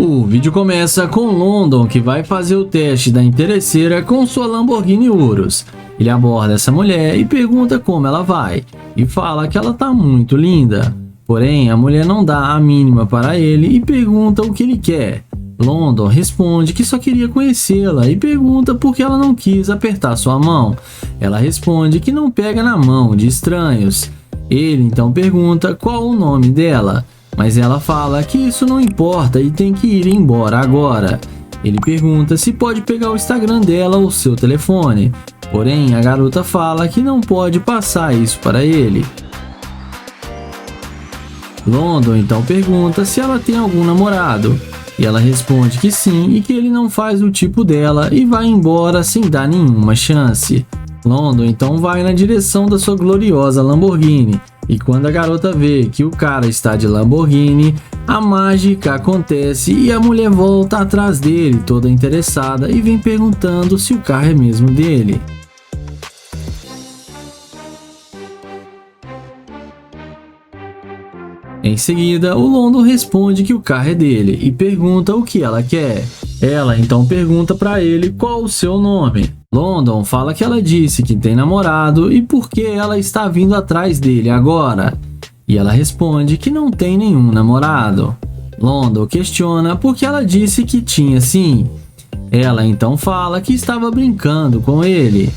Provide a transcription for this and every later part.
O vídeo começa com London, que vai fazer o teste da interesseira com sua Lamborghini Urus. Ele aborda essa mulher e pergunta como ela vai, e fala que ela tá muito linda. Porém, a mulher não dá a mínima para ele e pergunta o que ele quer. London responde que só queria conhecê-la e pergunta por que ela não quis apertar sua mão. Ela responde que não pega na mão de estranhos. Ele então pergunta qual o nome dela, mas ela fala que isso não importa e tem que ir embora agora. Ele pergunta se pode pegar o Instagram dela ou seu telefone, porém a garota fala que não pode passar isso para ele. London então pergunta se ela tem algum namorado, e ela responde que sim e que ele não faz o tipo dela e vai embora sem dar nenhuma chance. London então vai na direção da sua gloriosa Lamborghini, e quando a garota vê que o cara está de Lamborghini, a mágica acontece e a mulher volta atrás dele toda interessada e vem perguntando se o carro é mesmo dele. Em seguida, o London responde que o carro é dele e pergunta o que ela quer. Ela então pergunta para ele qual o seu nome. London fala que ela disse que tem namorado e por que ela está vindo atrás dele agora. E ela responde que não tem nenhum namorado. London questiona porque ela disse que tinha sim. Ela então fala que estava brincando com ele.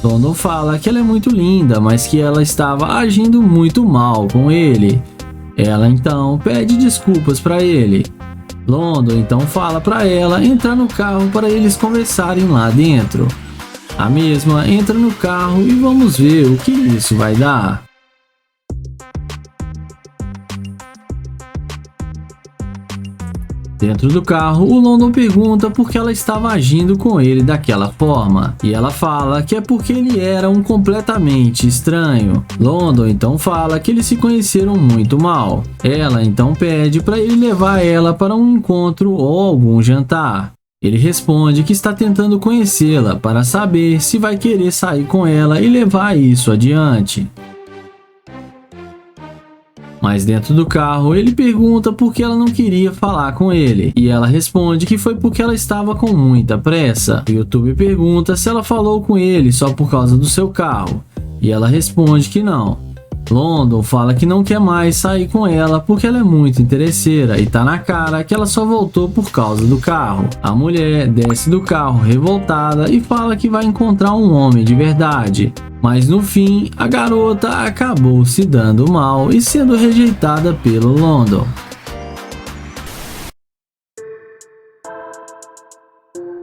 London fala que ela é muito linda, mas que ela estava agindo muito mal com ele. Ela então pede desculpas para ele. London então fala para ela entrar no carro para eles conversarem lá dentro. A mesma entra no carro e vamos ver o que isso vai dar. Dentro do carro, o London pergunta por que ela estava agindo com ele daquela forma, e ela fala que é porque ele era um completamente estranho. London então fala que eles se conheceram muito mal. Ela então pede para ele levar ela para um encontro ou algum jantar. Ele responde que está tentando conhecê-la para saber se vai querer sair com ela e levar isso adiante. Mas dentro do carro, ele pergunta por que ela não queria falar com ele, e ela responde que foi porque ela estava com muita pressa. O YouTube pergunta se ela falou com ele só por causa do seu carro, e ela responde que não. London fala que não quer mais sair com ela porque ela é muito interesseira e tá na cara que ela só voltou por causa do carro. A mulher desce do carro revoltada e fala que vai encontrar um homem de verdade. Mas no fim, a garota acabou se dando mal e sendo rejeitada pelo London.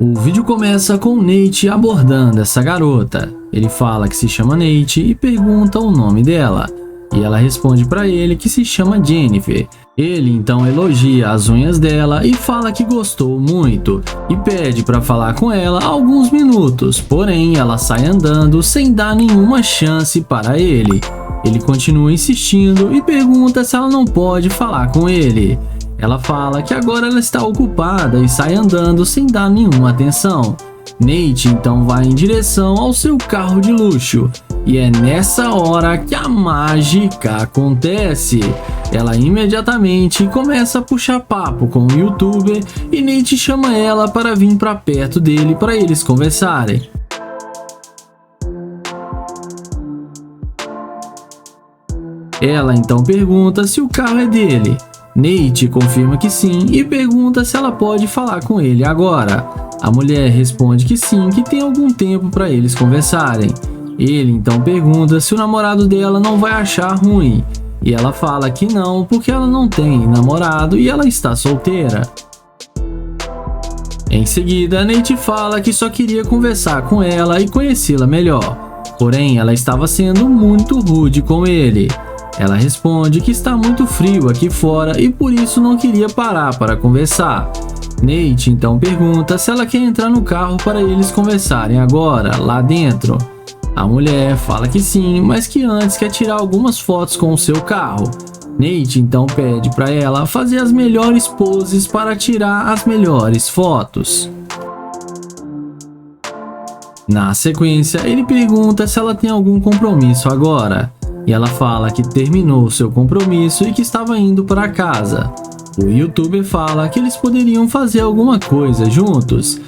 O vídeo começa com Nate abordando essa garota. Ele fala que se chama Nate e pergunta o nome dela. E ela responde para ele que se chama Jennifer. Ele então elogia as unhas dela e fala que gostou muito. E pede para falar com ela alguns minutos, porém ela sai andando sem dar nenhuma chance para ele. Ele continua insistindo e pergunta se ela não pode falar com ele. Ela fala que agora ela está ocupada e sai andando sem dar nenhuma atenção. Nate então vai em direção ao seu carro de luxo. E é nessa hora que a mágica acontece. Ela imediatamente começa a puxar papo com o youtuber e Nate chama ela para vir para perto dele para eles conversarem. Ela então pergunta se o carro é dele. Nate confirma que sim e pergunta se ela pode falar com ele agora. A mulher responde que sim, que tem algum tempo para eles conversarem. Ele então pergunta se o namorado dela não vai achar ruim. E ela fala que não, porque ela não tem namorado e ela está solteira. Em seguida, Nate fala que só queria conversar com ela e conhecê-la melhor. Porém, ela estava sendo muito rude com ele. Ela responde que está muito frio aqui fora e por isso não queria parar para conversar. Nate então pergunta se ela quer entrar no carro para eles conversarem agora, lá dentro. A mulher fala que sim, mas que antes quer tirar algumas fotos com o seu carro. Nate então pede para ela fazer as melhores poses para tirar as melhores fotos. Na sequência, ele pergunta se ela tem algum compromisso agora. E ela fala que terminou seu compromisso e que estava indo para casa. O youtuber fala que eles poderiam fazer alguma coisa juntos.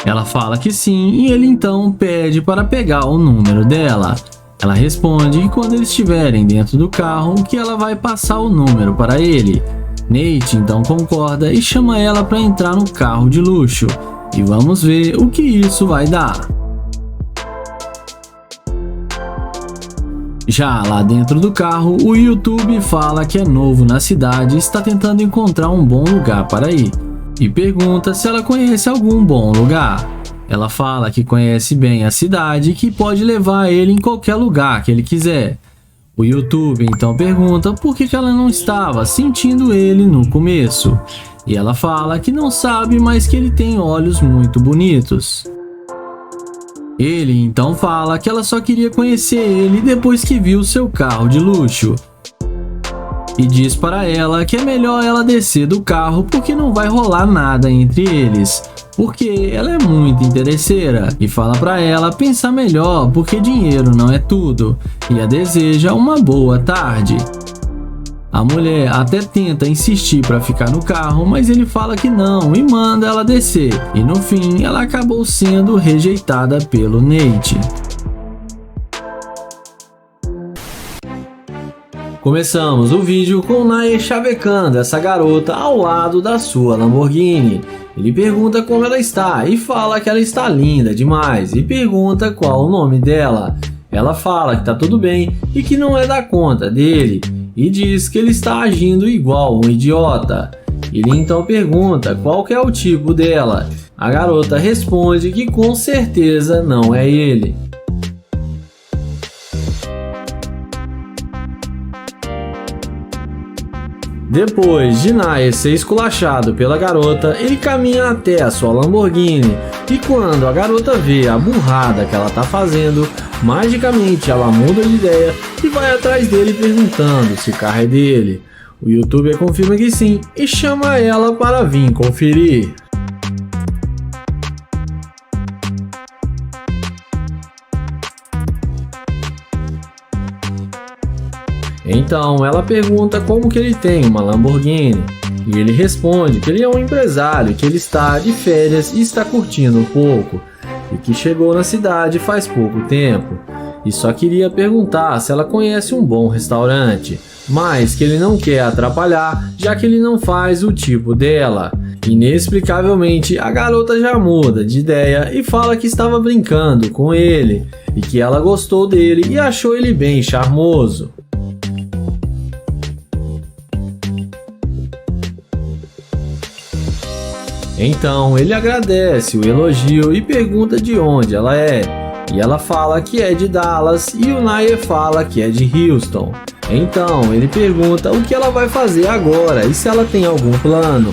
Ela fala que sim e ele então pede para pegar o número dela. Ela responde que quando eles estiverem dentro do carro que ela vai passar o número para ele. Nate então concorda e chama ela para entrar no carro de luxo. E vamos ver o que isso vai dar. Já lá dentro do carro, o YouTube fala que é novo na cidade e está tentando encontrar um bom lugar para ir. E pergunta se ela conhece algum bom lugar. Ela fala que conhece bem a cidade e que pode levar ele em qualquer lugar que ele quiser. O YouTube então pergunta por que ela não estava sentindo ele no começo. E ela fala que não sabe, mas que ele tem olhos muito bonitos. Ele então fala que ela só queria conhecer ele depois que viu seu carro de luxo. E diz para ela que é melhor ela descer do carro porque não vai rolar nada entre eles, porque ela é muito interesseira, e fala para ela pensar melhor porque dinheiro não é tudo, e a deseja uma boa tarde. A mulher até tenta insistir para ficar no carro, mas ele fala que não e manda ela descer, e no fim ela acabou sendo rejeitada pelo Nate. Começamos o vídeo com Nae chavecando essa garota ao lado da sua Lamborghini. Ele pergunta como ela está e fala que ela está linda demais e pergunta qual o nome dela. Ela fala que tá tudo bem e que não é da conta dele e diz que ele está agindo igual um idiota. Ele então pergunta qual que é o tipo dela. A garota responde que com certeza não é ele. Depois de Nae ser esculachado pela garota, ele caminha até a sua Lamborghini e quando a garota vê a burrada que ela tá fazendo, magicamente ela muda de ideia e vai atrás dele perguntando se o carro é dele. O youtuber confirma que sim e chama ela para vir conferir. Então ela pergunta como que ele tem uma Lamborghini e ele responde que ele é um empresário, que ele está de férias e está curtindo um pouco e que chegou na cidade faz pouco tempo e só queria perguntar se ela conhece um bom restaurante, mas que ele não quer atrapalhar já que ele não faz o tipo dela. Inexplicavelmente a garota já muda de ideia e fala que estava brincando com ele e que ela gostou dele e achou ele bem charmoso. Então ele agradece o elogio e pergunta de onde ela é. E ela fala que é de Dallas e o Nae fala que é de Houston. Então ele pergunta o que ela vai fazer agora e se ela tem algum plano.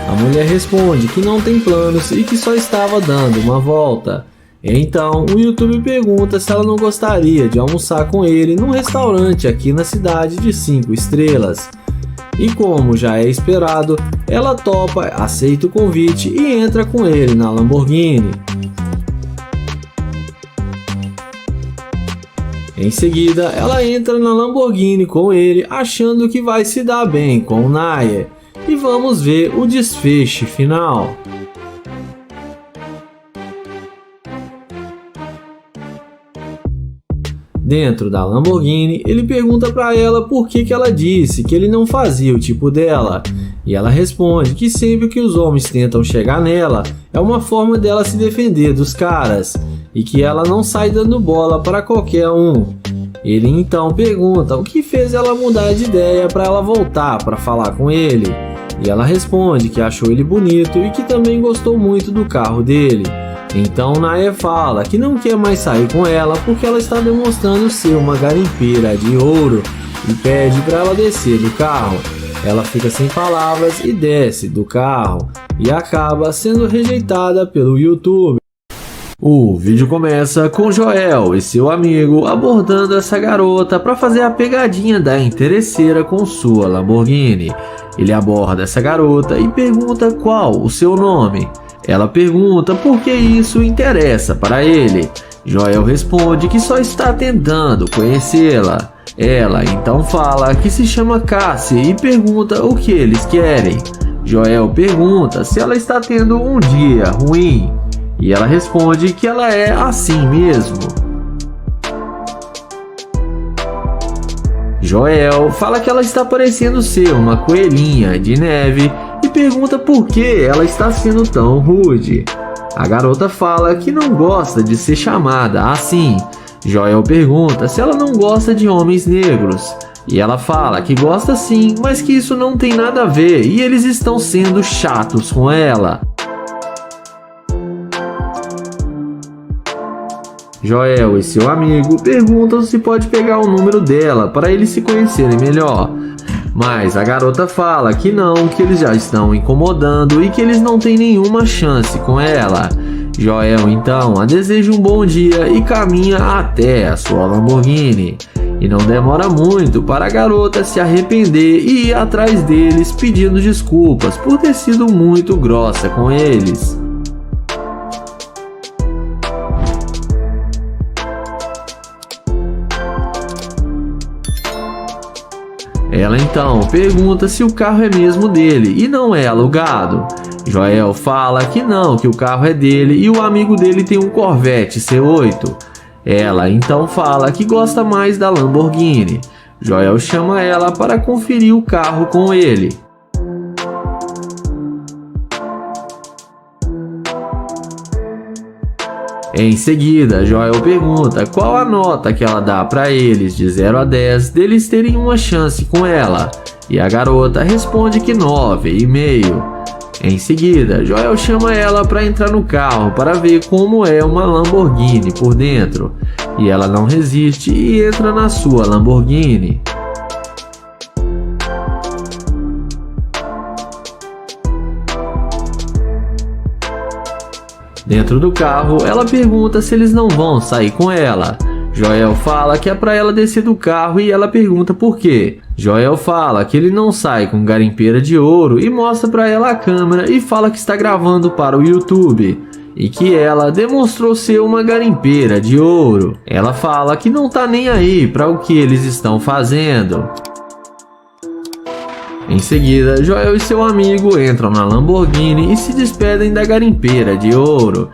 A mulher responde que não tem planos e que só estava dando uma volta. Então o YouTube pergunta se ela não gostaria de almoçar com ele num restaurante aqui na cidade de 5 estrelas. E como já é esperado, ela topa, aceita o convite e entra com ele na Lamborghini. Em seguida, ela entra na Lamborghini com ele, achando que vai se dar bem com o Nae. E vamos ver o desfecho final. Dentro da Lamborghini, ele pergunta para ela por que ela disse que ele não fazia o tipo dela. E ela responde que sempre que os homens tentam chegar nela, é uma forma dela se defender dos caras. E que ela não sai dando bola para qualquer um. Ele então pergunta o que fez ela mudar de ideia para ela voltar para falar com ele. E ela responde que achou ele bonito e que também gostou muito do carro dele. Então Nae fala que não quer mais sair com ela porque ela está demonstrando ser uma garimpeira de ouro e pede para ela descer do carro. Ela fica sem palavras e desce do carro e acaba sendo rejeitada pelo YouTube. O vídeo começa com Joel e seu amigo abordando essa garota para fazer a pegadinha da interesseira com sua Lamborghini. Ele aborda essa garota e pergunta qual o seu nome. Ela pergunta por que isso interessa para ele. Joel responde que só está tentando conhecê-la. Ela então fala que se chama Cassie e pergunta o que eles querem. Joel pergunta se ela está tendo um dia ruim e ela responde que ela é assim mesmo. Joel fala que ela está parecendo ser uma coelhinha de neve e pergunta por que ela está sendo tão rude. A garota fala que não gosta de ser chamada assim. Joel pergunta se ela não gosta de homens negros. E ela fala que gosta sim, mas que isso não tem nada a ver e eles estão sendo chatos com ela. Joel e seu amigo perguntam se pode pegar o número dela para eles se conhecerem melhor. Mas a garota fala que não, que eles já estão incomodando e que eles não têm nenhuma chance com ela. Joel então a deseja um bom dia e caminha até a sua Lamborghini. E não demora muito para a garota se arrepender e ir atrás deles pedindo desculpas por ter sido muito grossa com eles. Ela então pergunta se o carro é mesmo dele e não é alugado. Joel fala que não, que o carro é dele e o amigo dele tem um Corvette C8. Ela então fala que gosta mais da Lamborghini. Joel chama ela para conferir o carro com ele. Em seguida, Joel pergunta qual a nota que ela dá para eles de 0 a 10 deles terem uma chance com ela. E a garota responde que 9,5. Em seguida, Joel chama ela para entrar no carro para ver como é uma Lamborghini por dentro. E ela não resiste e entra na sua Lamborghini. Dentro do carro, ela pergunta se eles não vão sair com ela. Joel fala que é para ela descer do carro e ela pergunta por quê. Joel fala que ele não sai com garimpeira de ouro e mostra para ela a câmera e fala que está gravando para o YouTube e que ela demonstrou ser uma garimpeira de ouro. Ela fala que não tá nem aí para o que eles estão fazendo. Em seguida, Joel e seu amigo entram na Lamborghini e se despedem da garimpeira de ouro.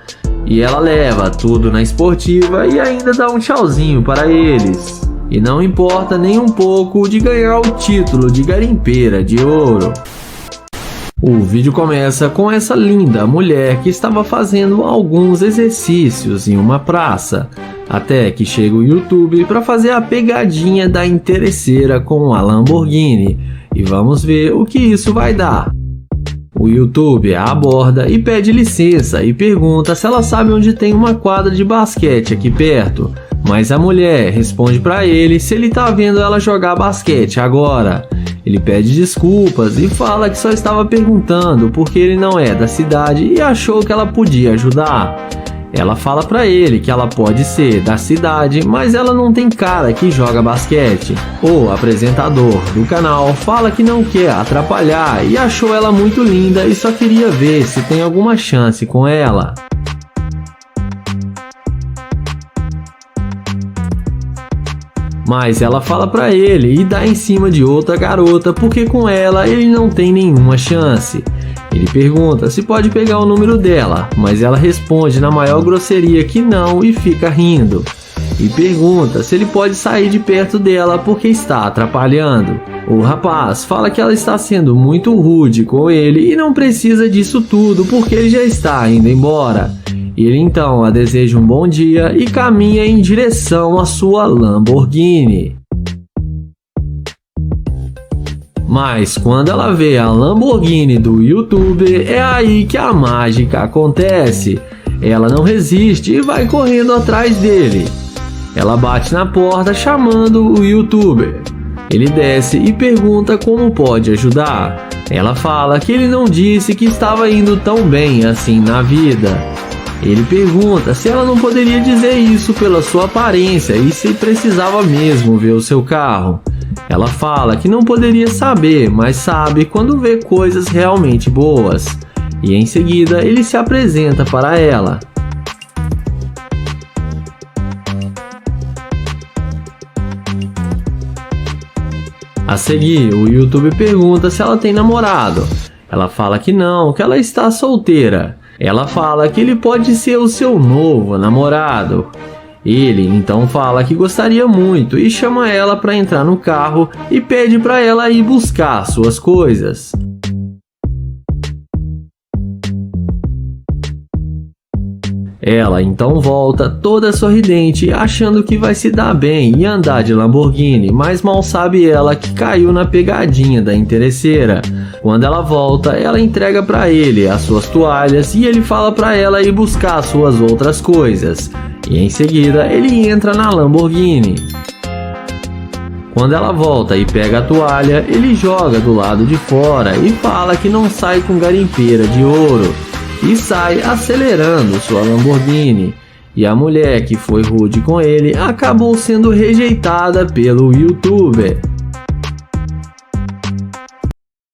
E ela leva tudo na esportiva e ainda dá um tchauzinho para eles. E não importa nem um pouco de ganhar o título de garimpeira de ouro. O vídeo começa com essa linda mulher que estava fazendo alguns exercícios em uma praça. Até que chega o YouTube para fazer a pegadinha da interesseira com a Lamborghini. E vamos ver o que isso vai dar. O YouTube a aborda e pede licença e pergunta se ela sabe onde tem uma quadra de basquete aqui perto. Mas a mulher responde para ele se ele tá vendo ela jogar basquete agora. Ele pede desculpas e fala que só estava perguntando porque ele não é da cidade e achou que ela podia ajudar. Ela fala para ele que ela pode ser da cidade, mas ela não tem cara que joga basquete. O apresentador do canal fala que não quer atrapalhar e achou ela muito linda e só queria ver se tem alguma chance com ela. Mas ela fala pra ele e dá em cima de outra garota porque com ela ele não tem nenhuma chance. Ele pergunta se pode pegar o número dela, mas ela responde na maior grosseria que não e fica rindo. E pergunta se ele pode sair de perto dela porque está atrapalhando. O rapaz fala que ela está sendo muito rude com ele e não precisa disso tudo porque ele já está indo embora. Ele então a deseja um bom dia e caminha em direção à sua Lamborghini. Mas quando ela vê a Lamborghini do YouTube, é aí que a mágica acontece. Ela não resiste e vai correndo atrás dele. Ela bate na porta chamando o YouTuber. Ele desce e pergunta como pode ajudar. Ela fala que ele não disse que estava indo tão bem assim na vida. Ele pergunta se ela não poderia dizer isso pela sua aparência e se precisava mesmo ver o seu carro. Ela fala que não poderia saber, mas sabe quando vê coisas realmente boas. E em seguida ele se apresenta para ela. A seguir, o youtuber pergunta se ela tem namorado. Ela fala que não, que ela está solteira. Ela fala que ele pode ser o seu novo namorado. Ele então fala que gostaria muito e chama ela para entrar no carro e pede para ela ir buscar suas coisas. Ela então volta toda sorridente, achando que vai se dar bem e andar de Lamborghini, mas mal sabe ela que caiu na pegadinha da interesseira. Quando ela volta, ela entrega para ele as suas toalhas e ele fala para ela ir buscar suas outras coisas. E em seguida, ele entra na Lamborghini. Quando ela volta e pega a toalha, ele joga do lado de fora e fala que não sai com garimpeira de ouro. E sai acelerando sua Lamborghini. E a mulher que foi rude com ele acabou sendo rejeitada pelo youtuber.